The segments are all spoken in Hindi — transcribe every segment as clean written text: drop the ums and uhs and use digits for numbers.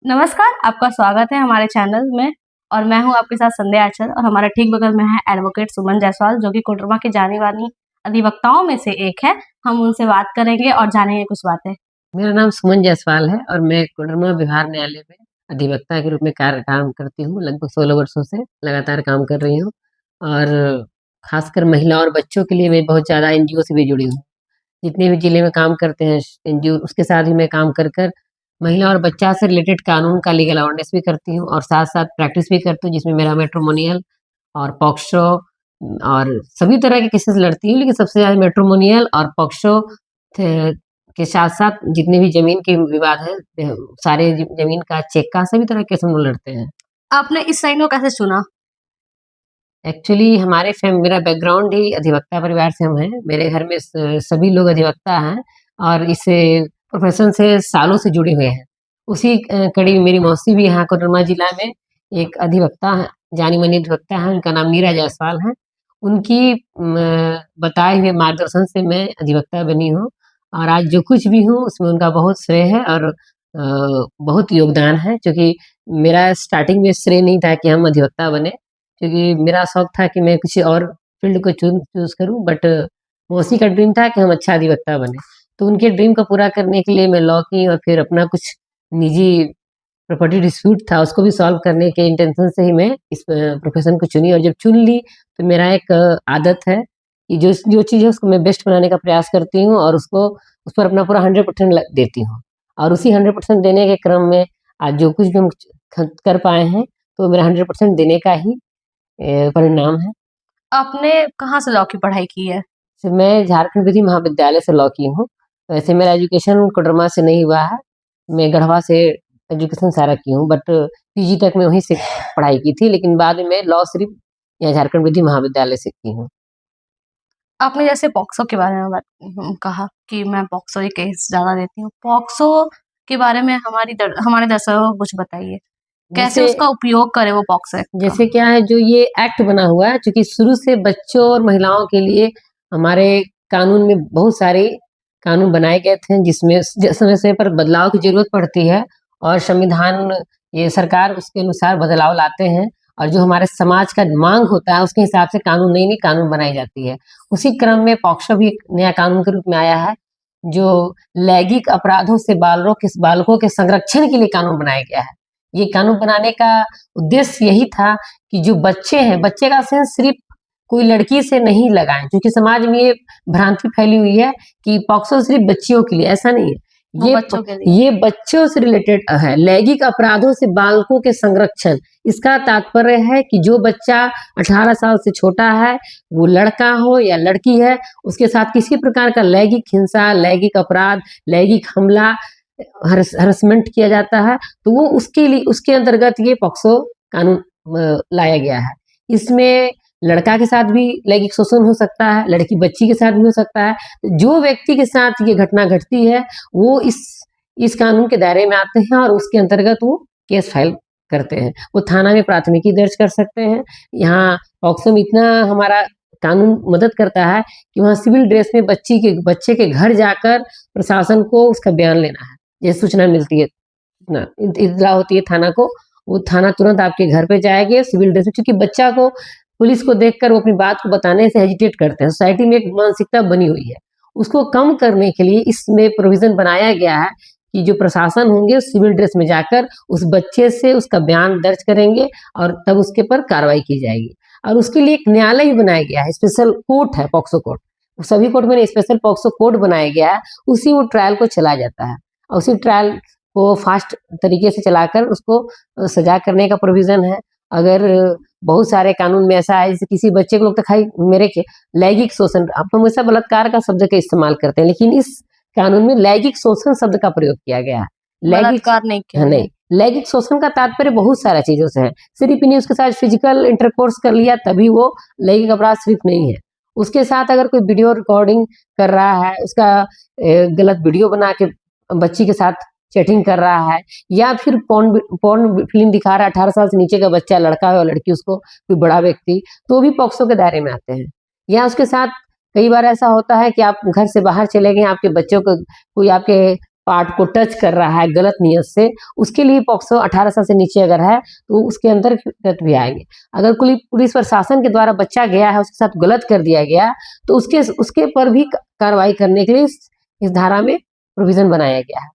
नमस्कार, आपका स्वागत है हमारे चैनल में और मैं हूँ आपके साथ संध्या आचर और हमारे ठीक बगल में है एडवोकेट सुमन जायसवाल जो कि कोडरमा की जानी-मानी अधिवक्ताओं में से एक है। हम उनसे बात करेंगे और जानेंगे कुछ बातें। मेरा नाम सुमन जायसवाल है और मैं कोडरमा विहार न्यायालय में अधिवक्ता के रूप में काम करती हूँ। लगभग 16 वर्षों से लगातार काम कर रही हूँ और खासकर महिला और बच्चों के लिए मैं बहुत ज़्यादा एनजीओ से भी जुड़ी हूँ। जितने भी जिले में काम करते हैं एनजीओ, उसके साथ भी मैं काम कर कर महिला और बच्चा से रिलेटेड कानून का लीगल अवेयरनेस भी करती हूँ और साथ-साथ प्रैक्टिस भी करती हूँ, जिसमें मेरा मैट्रिमोनियल और पॉक्सो और सभी तरह के केसेस लड़ती हूँ, लेकिन सबसे ज़्यादा मैट्रिमोनियल और पॉक्सो थे के साथ-साथ जितने भी ज़मीन के विवाद हैं, सारे ज़मीन का, चेक का, सभी तरह के केस हम लोग लड़ते हैं। आपने इस लाइन को कैसे चुना? एक्चुअली हमारे मेरा बैकग्राउंड ही अधिवक्ता परिवार से हम हैं। मेरे घर में सभी लोग अधिवक्ता हैं और इस प्रोफ़ेशन से सालों से जुड़े हुए हैं। उसी कड़ी में मेरी मौसी भी यहाँ कोडरमा जिला में एक अधिवक्ता हैं, जानी-मानी अधिवक्ता हैं, उनका नाम नीरा जायसवाल है। उनकी बताए हुए मार्गदर्शन से मैं अधिवक्ता बनी हूँ और आज जो कुछ भी हूँ उसमें उनका बहुत श्रेय है और बहुत योगदान है, क्योंकि मेरा स्टार्टिंग में श्रेय नहीं था कि हम अधिवक्ता बने। क्योंकि मेरा शौक था कि मैं किसी और फ़ील्ड को चूज़ करूँ, बट मौसी का ड्रीम था कि हम अच्छा अधिवक्ता बनें। तो उनके ड्रीम को पूरा करने के लिए मैं लॉ की और फिर अपना कुछ निजी प्रॉपर्टी डिस्प्यूट था, उसको भी सॉल्व करने के इंटेंशन से ही मैं इस प्रोफ़ेशन को चुनी और जब चुन ली, तो मेरा एक आदत है कि जो जो चीज़ है उसको मैं बेस्ट बनाने का प्रयास करती हूँ और उसको उस पर अपना पूरा 100% देती हूँ। और उसी 100% देने के क्रम में आज जो कुछ भी हम कर पाए हैं, तो मेरा 100% देने का ही परिणाम है। आपने कहाँ से लॉ की पढ़ाई की है? मैं झारखंड विधि महाविद्यालय से लॉ की हूँ। वैसे मेरा एजुकेशन कोडरमा से नहीं हुआ है, मैं गढ़वा से एजुकेशन सारा की हूँ, बट पीजी तक मैं वहीं से पढ़ाई की थी, लेकिन बाद में मैं लॉ सिर्फ़ यहाँ झारखंड विधि महाविद्यालय से की हूँ। आपने जैसे पॉक्सो के बारे में कहा कि मैं पॉक्सो ही केस ज़्यादा देती हूँ। पॉक्सो के बारे में हमारे दर्शकों को कुछ बताइए। कैसे जैसे उसका उपयोग करें वो पॉक्सो एक्ट का? जैसे क्या है, जो ये एक्ट बना हुआ है, चूँकि शुरू से बच्चों और महिलाओं के लिए हमारे कानून में बहुत सारे कानून बनाए गए थे, जिसमें समय-समय पर बदलाव की ज़रूरत पड़ती है और संविधान, ये सरकार उसके अनुसार बदलाव लाते हैं और जो हमारे समाज का माँग होता है, उसके हिसाब से नई-नई कानून बनाई जाती है। उसी क्रम में पॉक्सो भी एक नया कानून के रूप में आया है, जो लैंगिक अपराधों से बालकों के संरक्षण के लिए कानून बनाया गया है। ये कानून बनाने का उद्देश्य यही था कि जो बच्चे हैं, बच्चे का सेंस सिर्फ़ कोई लड़की से नहीं लगाएँ, क्योंकि समाज में ये भ्रांति फैली हुई है कि पॉक्सो सिर्फ़ बच्चियों के लिए, ऐसा नहीं है। वो बच्चों के लिए। ये बच्चों से रिलेटेड है, लैंगिक अपराधों से बालकों के संरक्षण। इसका तात्पर्य है कि जो बच्चा 18 साल से छोटा है, वो लड़का हो या लड़की है, उसके साथ किसी प्रकार का लैंगिक हिंसा, लैंगिक अपराध, लैंगिक हमला, हरसमेंट किया जाता है, तो वो उसके अंतर्गत ये पॉक्सो कानून लाया गया है। इसमें लड़का के साथ भी लैंगिक शोषण हो सकता है, लड़की बच्ची के साथ भी हो सकता है। जो व्यक्ति के साथ ये घटना घटती है, वो इस कानून के दायरे में आते हैं और उसके अंतर्गत वो केस फाइल करते हैं। वो थाना में प्राथमिकी दर्ज कर सकते हैं। यहाँ पॉक्सो में इतना हमारा कानून मदद करता है कि वहाँ सिविल ड्रेस में बच्चे के घर जाकर प्रशासन को उसका बयान लेना है। ये सूचना मिलती है, ना इत्तला होती है थाना को, वो थाना तुरंत आपके घर पे जाएँगे सिविल ड्रेस में, क्योंकि बच्चा को पुलिस को देखकर वो अपनी बात को बताने से हेजिटेट करते हैं। सोसाइटी में एक मानसिकता बनी हुई है। उसको कम करने के लिए इसमें प्रोविज़न बनाया गया है कि जो प्रशासन होंगे सिविल ड्रेस में जाकर उस बच्चे से उसका बयान दर्ज करेंगे और तब उसके ऊपर कार्रवाई की जाएगी। और उसके लिए एक न्यायालय भी बनाया गया है, स्पेशल कोर्ट है पॉक्सो कोर्ट। सभी कोर्ट में स्पेशल पॉक्सो कोर्ट बनाया गया है, उसी वो ट्रायल को चलाया जाता है। और उसी ट्रायल को फास्ट तरीके से चलाकर उसको सजा करने का प्रोविज़न है। अगर बहुत सारे कानून में ऐसा है, जैसे किसी बच्चे को लोग तो खाली मेरे खे लैंगिक शोषण, आप हमेशा बलात्कार का शब्द का इस्तेमाल करते हैं, लेकिन इस कानून में लैंगिक शोषण शब्द का प्रयोग किया गया है। लैंगिक बलात्कार नहीं किया हाँ, गया। नहीं, लैंगिक शोषण का तात्पर्य बहुत सारा चीज़ों से है। सिर्फ़ इन्हीं उसके साथ फिज़िकल इंटरकोर्स कर लिया तभी वो लैंगिक अपराध सिर्फ़ नहीं है। उसके साथ अगर कोई वीडियो रिकॉर्डिंग कर रहा है, उसका गलत वीडियो बना के बच्ची के साथ चैटिंग कर रहा है, या फिर पॉर्न फ़िल्म दिखा रहा है, 18 साल से नीचे का बच्चा, लड़का हो या लड़की, उसको कोई बड़ा व्यक्ति, तो भी पॉक्सो के दायरे में आते हैं। या उसके साथ कई बार ऐसा होता है कि आप घर से बाहर चले गए, आपके बच्चों को कोई आपके पार्ट को टच कर रहा है गलत नियत से, उसके लिए पॉक्सो 18 साल से नीचे अगर है तो उसके अंतर्गत भी आएंगे। अगर कोई पुलिस प्रशासन के द्वारा बच्चा गया है, उसके साथ गलत कर दिया गया, तो उसके पर भी कार्रवाई करने के लिए इस धारा में प्रोविजन बनाया गया है।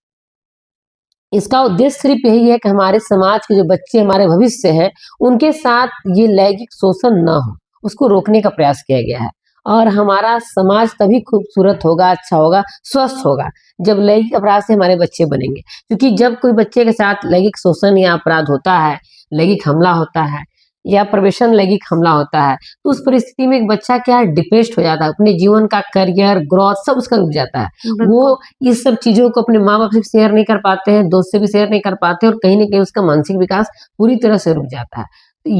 इसका उद्देश्य सिर्फ यही है कि हमारे समाज के जो बच्चे हमारे भविष्य हैं, उनके साथ ये लैंगिक शोषण न हो, उसको रोकने का प्रयास किया गया है। और हमारा समाज तभी खूबसूरत होगा, अच्छा होगा, स्वस्थ होगा, जब लैंगिक अपराध से हमारे बच्चे बनेंगे। क्योंकि जब कोई बच्चे के साथ लैंगिक शोषण या अपराध होता है, लैंगिक हमला होता है या प्रवेशन लैंगिक हमला होता है, तो उस परिस्थिति में एक बच्चा क्या है, डिप्रेस्ड हो जाता है, अपने जीवन का करियर, ग्रोथ सब उसका रुक जाता है। वो इस सब चीजों को अपने माँ बाप से शेयर नहीं कर पाते हैं, दोस्त से भी शेयर नहीं कर पाते, और कहीं ना कहीं उसका मानसिक विकास पूरी तरह से रुक जाता है। तो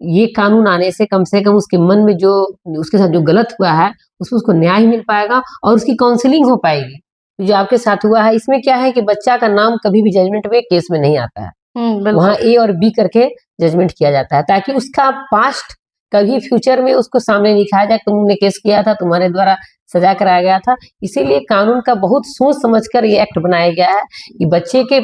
ये कानून आने से कम उसके मन में जो उसके साथ जो गलत हुआ है, उसको न्याय मिल पाएगा और उसकी काउंसलिंग हो पाएगी। जो आपके साथ हुआ है, इसमें क्या है कि बच्चा का नाम कभी भी जजमेंट में केस में नहीं आता है, वहाँ ए और बी करके जजमेंट किया जाता है, ताकि उसका पास्ट कभी फ्यूचर में उसको सामने दिखाया जाए, तुमने केस किया था, तुम्हारे द्वारा सजा कराया गया था। इसीलिए कानून का बहुत सोच समझकर ये एक्ट बनाया गया है कि बच्चे के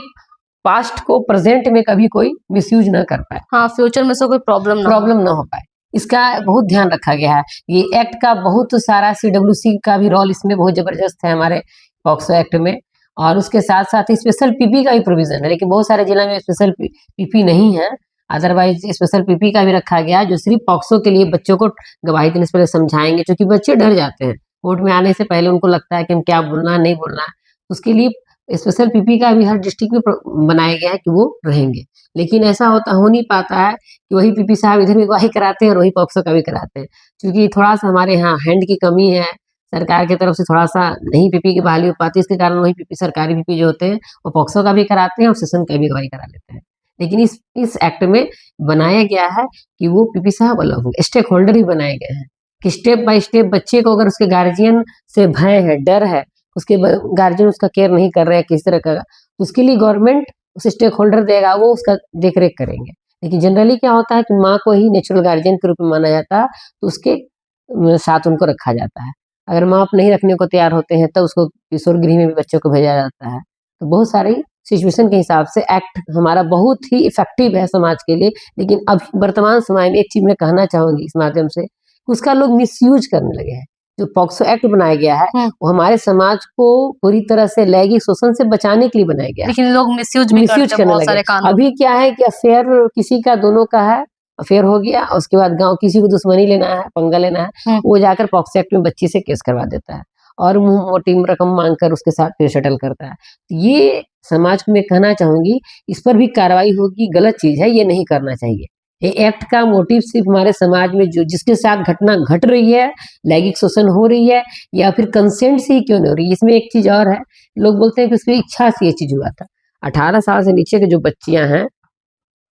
पास्ट को प्रेजेंट में कभी कोई मिसयूज ना कर पाए, हाँ, फ्यूचर में से कोई प्रॉब्लम ना हो पाए, इसका बहुत ध्यान रखा गया है। ये एक्ट का बहुत सारा CWC का भी रोल इसमें बहुत जबरदस्त है हमारे पॉक्सो एक्ट में, और उसके साथ साथ स्पेशल पीपी का भी प्रोविजन है, लेकिन बहुत सारे जिला में स्पेशल पीपी नहीं है। अदरवाइज स्पेशल पीपी का भी रखा गया, जो सिर्फ पॉक्सो के लिए बच्चों को गवाही देने से पहले समझाएंगे, क्योंकि बच्चे डर जाते हैं कोर्ट में आने से पहले, उनको लगता है कि हम क्या बोलना नहीं बोलना है। उसके लिए स्पेशल पीपी का भी हर डिस्ट्रिक्ट में बनाया गया है कि वो रहेंगे, लेकिन ऐसा हो नहीं पाता है कि वही पीपी साहब इधर भी गवाही कराते हैं और वही पॉक्सो का भी कराते हैं, क्योंकि थोड़ा सा हमारे यहाँ हैंड की कमी है, सरकार की तरफ से थोड़ा सा नहीं पीपी की बहाली हो पाती, इसके कारण वही पीपी सरकारी पीपी जो होते हैं वो पॉक्सो का भी कराते हैं और सेशन का भी गवाही करा लेते हैं। लेकिन इस एक्ट में बनाया गया है कि वो पीपी साहब अलग होंगे, स्टेक होल्डर भी बनाए गए हैं कि स्टेप बाय स्टेप बच्चे को अगर उसके गार्जियन से भय है, डर है, उसके गार्जियन उसका केयर नहीं कर रहे हैं किस तरह का, तो उसके लिए गवर्नमेंट उसे स्टेक होल्डर देगा, वो उसका देख रेख करेंगे। लेकिन जनरली क्या होता है कि माँ को ही नेचुरल गार्जियन के रूप में माना जाता है, तो उसके साथ उनको रखा जाता है। अगर माँ बाप नहीं रखने को तैयार होते हैं, तो उसको किशोर गृह में भी बच्चों को भेजा जाता है। तो बहुत सारी सिचुएशन के हिसाब से एक्ट हमारा बहुत ही इफेक्टिव है समाज के लिए। लेकिन अभी वर्तमान समय में एक चीज मैं कहना चाहूंगी इस माध्यम से, उसका लोग मिसयूज करने लगे हैं। जो पॉक्सो एक्ट बनाया गया है वो हमारे समाज को पूरी तरह से लैंगिक शोषण से बचाने के लिए बनाया गया है, लेकिन लोग मिसयूज करने बहुत सारे कानून। अभी क्या है कि अफेयर किसी का, दोनों का है, अफेयर हो गया, उसके बाद गांव किसी को दुश्मनी लेना है, पंगा लेना है, वो जाकर पॉक्सो एक्ट में बच्ची से केस करवा देता है और मुंह मोटी रकम मांगकर उसके साथ फिर सेटल करता है। ये समाज को मैं कहना चाहूंगी, इस पर भी कार्रवाई होगी, गलत चीज है, ये नहीं करना चाहिए। ये एक्ट का मोटिव सिर्फ हमारे समाज में जो जिसके साथ घटना घट रही है, लैंगिक शोषण हो रही है या फिर कंसेंट से ही क्यों नहीं हो रही है। इसमें एक चीज और है, लोग बोलते हैं कि उसकी इच्छा से ये चीज हुआ था। 18 साल से नीचे के जो बच्चियां हैं,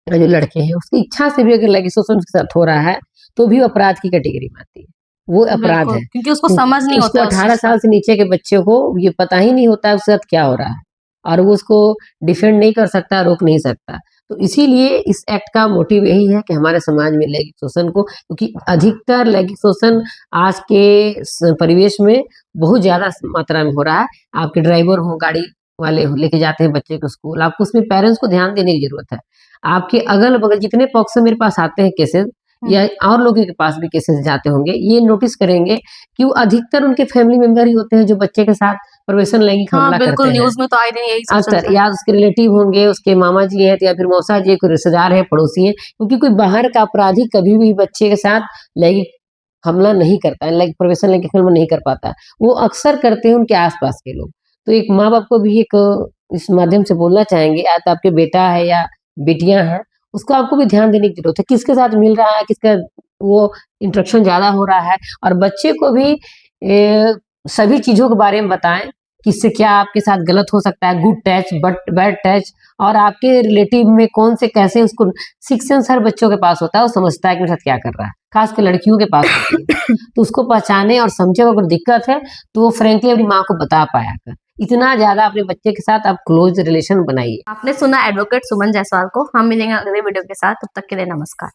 जो लड़के हैं, उसकी इच्छा से भी अगर लैंगिक शोषण उसके साथ हो रहा है तो भी अपराध की कैटेगरी में आती है, वो अपराध है, क्योंकि उसको समझ नहीं होता। 18 साल से नीचे के बच्चे को ये पता ही नहीं होता है उसके साथ क्या हो रहा है, और वो उसको डिफेंड नहीं कर सकता, रोक नहीं सकता। तो इसीलिए इस एक्ट का मोटिव यही है कि हमारे समाज में लैंगिक शोषण को, क्योंकि अधिकतर लैंगिक शोषण आज के परिवेश में बहुत ज्यादा मात्रा में हो रहा है। आपके ड्राइवर हो, गाड़ी वाले हो, लेके जाते हैं बच्चे को स्कूल, आपको उसमें पेरेंट्स को ध्यान देने की जरूरत है। आपके अगल बगल जितने पॉक्सो मेरे पास आते हैं केसेस, या और लोगों के पास भी केसेस जाते होंगे, ये नोटिस करेंगे कि वो अधिकतर उनके फैमिली मेंबर ही होते हैं जो बच्चे के साथ प्रवेशन लैंगिक हमला करते हैं। न्यूज में तो आए दिन यही अक्सर, या उसके रिलेटिव होंगे, उसके मामा जी हैं या फिर मौसा जी, कोई रिश्तेदार है, पड़ोसी हैं, क्योंकि कोई बाहर का अपराधी कभी भी बच्चे के साथ लैंगिक हमला नहीं करता है, लैंगिक प्रवेशन लैंगिक हमला नहीं कर पाता, वो अक्सर करते हैं उनके आसपास के लोग। तो एक माँ बाप को भी एक इस माध्यम से बोलना चाहेंगे, या तो आपके बेटा है या बेटियां हैं, उसको आपको भी ध्यान देने की जरूरत है, किसके साथ मिल रहा है, किसका वो इंटरेक्शन ज्यादा हो रहा है, और बच्चे को भी सभी चीजों के बारे में बताएं, किससे क्या आपके साथ गलत हो सकता है, गुड टच बैड टच, और आपके रिलेटिव में कौन से कैसे, उसको सिक्स सेंस हर बच्चों के पास होता है, वो समझता है कि मेरे साथ क्या कर रहा है, खासकर लड़कियों के पास होती है। तो उसको पहचाने और समझे, अगर दिक्कत है तो वो फ्रेंकली अपनी माँ को बता पाया कर। इतना ज्यादा अपने बच्चे के साथ आप क्लोज रिलेशन बनाइए। आपने सुना एडवोकेट सुमन जायसवाल को। हम मिलेंगे अगले वीडियो के साथ, तब तक के लिए नमस्कार।